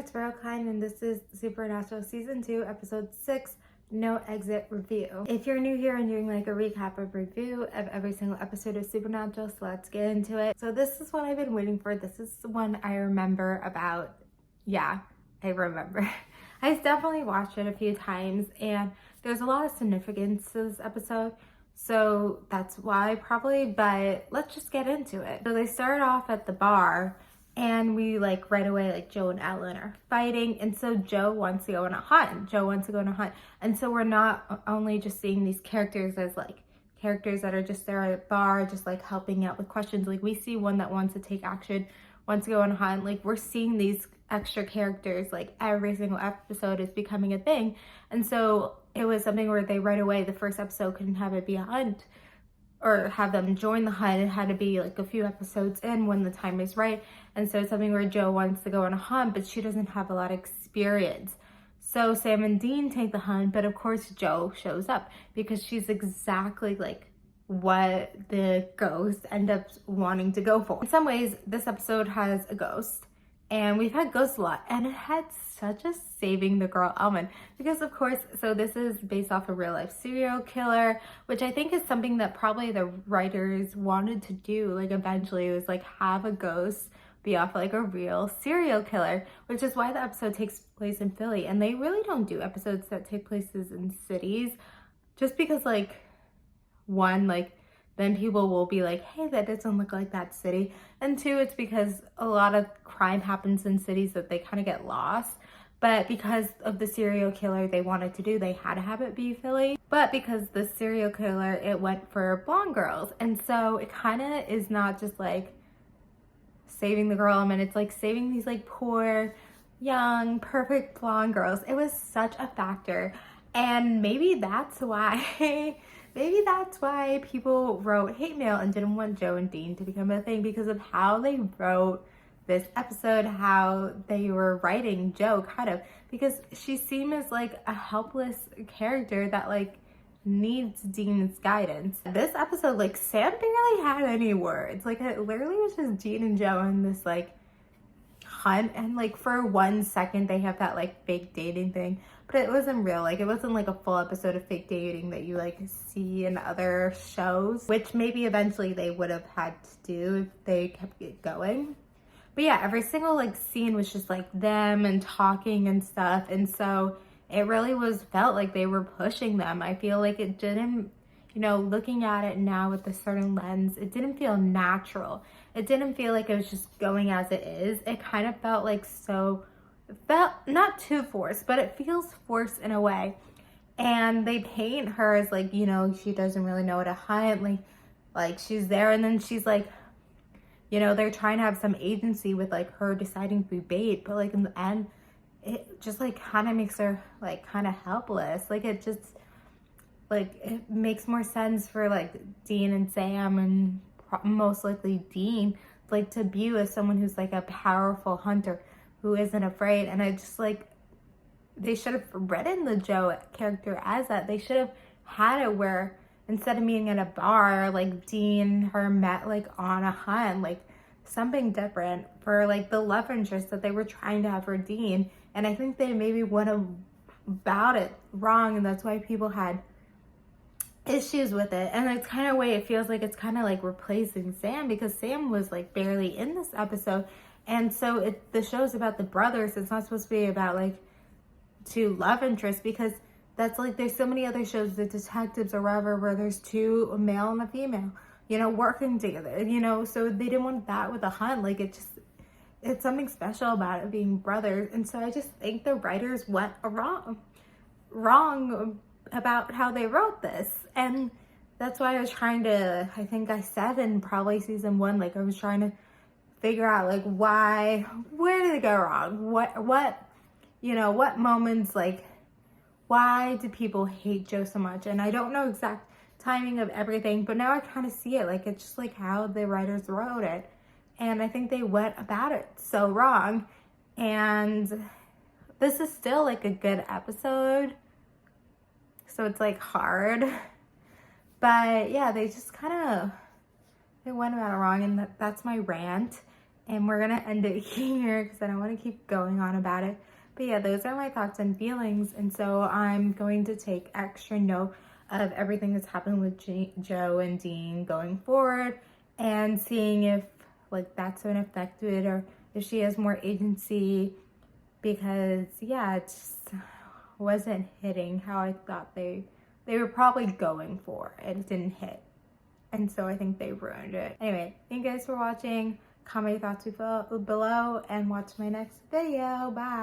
it's Verokind, and this is Supernatural Season 2, Episode 6, No Exit Review. If you're new here, I'm doing like a recap of review of every single episode of Supernatural, so let's get into it. So this is what I've been waiting for. This is the one I remember about. Yeah, I remember. I definitely watched it a few times, and there's a lot of significance to this episode. So that's why probably, but let's just get into it. So they start off at the bar, and we like right away, like Joe and Ellen are fighting. And so Joe wants to go on a hunt. And so we're not only just seeing these characters as like characters that are just there at a bar, just like helping out with questions. Like we see one that wants to take action, wants to go on a hunt. Like we're seeing these extra characters, like every single episode is becoming a thing. And so it was something where they right away, the first episode couldn't have it be a hunt or have them join the hunt. It had to be like a few episodes in when the time is right. And so it's something where Joe wants to go on a hunt, but she doesn't have a lot of experience. So Sam and Dean take the hunt, but of course Joe shows up because she's exactly like what the ghost end up wanting to go for. In some ways, this episode has a ghost, and we've had ghosts a lot, and it had such a saving the girl element because of course, so this is based off a real life serial killer, which I think is something that probably the writers wanted to do. Like eventually it was like have a ghost be off like a real serial killer, which is why the episode takes place in Philly. And they really don't do episodes that take places in cities just because like one, like then people will be like, hey, that doesn't look like that city. And two, it's because a lot of crime happens in cities that they kind of get lost. But because of the serial killer they wanted to do, they had to have it be Philly. But because the serial killer, it went for blonde girls. And so it kind of is not just like saving the girl element. It's like saving these like poor, young, perfect blonde girls. It was such a factor. And maybe that's why people wrote hate mail and didn't want Joe and Dean to become a thing, because of how they wrote this episode, how they were writing Joe, kind of, because she seemed as like a helpless character that like needs Dean's guidance. This episode, like Sam barely had any words. Like it literally was just Dean and Joe in this like hunt, and like for 1 second they have that like fake dating thing, but it wasn't real. Like it wasn't like a full episode of fake dating that you like see in other shows, which maybe eventually they would have had to do if they kept it going. But yeah, every single like scene was just like them and talking and stuff, and so it really felt like they were pushing them. I feel like it didn't, looking at it now with a certain lens, it didn't feel natural. It didn't feel like it was just going as it is. It kind of felt like it felt not too forced, but it feels forced in a way. And they paint her as like, she doesn't really know what to hunt. Like she's there, and then she's like, they're trying to have some agency with like her deciding to be bait, but like in the end, it just like kind of makes her like kind of helpless. Like it just like it makes more sense for like Dean and Sam, and most likely Dean, like to view as someone who's like a powerful hunter who isn't afraid. And I just like, they should have written the Joe character as that. They should have had it where instead of meeting at a bar, like Dean and her met like on a hunt, like something different for like the love interest that they were trying to have for Dean. And I think they maybe went about it wrong, and that's why people had issues with it. And it's kind of way it feels like it's kind of like replacing Sam, because Sam was like barely in this episode. And so the show's about the brothers. It's not supposed to be about like two love interests, because that's like there's so many other shows, the detectives or whatever, where there's two, a male and a female, working together, so they didn't want that with a hunt. Like it's something special about it being brothers. And so I just think the writers went wrong about how they wrote this. And that's why I was trying to, I think I said in probably season 1, like I was trying to figure out like where did it go wrong? What moments, like why do people hate Joe so much? And I don't know exact timing of everything, but now I kind of see it. Like it's just like how the writers wrote it. And I think they went about it so wrong. And this is still like a good episode, so it's like hard. But yeah, they just kind of, they went about it wrong, and that's my rant. And we're gonna end it here because I don't want to keep going on about it. But yeah, those are my thoughts and feelings. And so I'm going to take extra note of everything that's happened with Joe and Dean going forward, and seeing if like that's been affected or if she has more agency, because yeah, it just wasn't hitting how I thought they were probably going for. It didn't hit. And so I think they ruined it. Anyway, thank you guys for watching. Comment your thoughts below and watch my next video. Bye.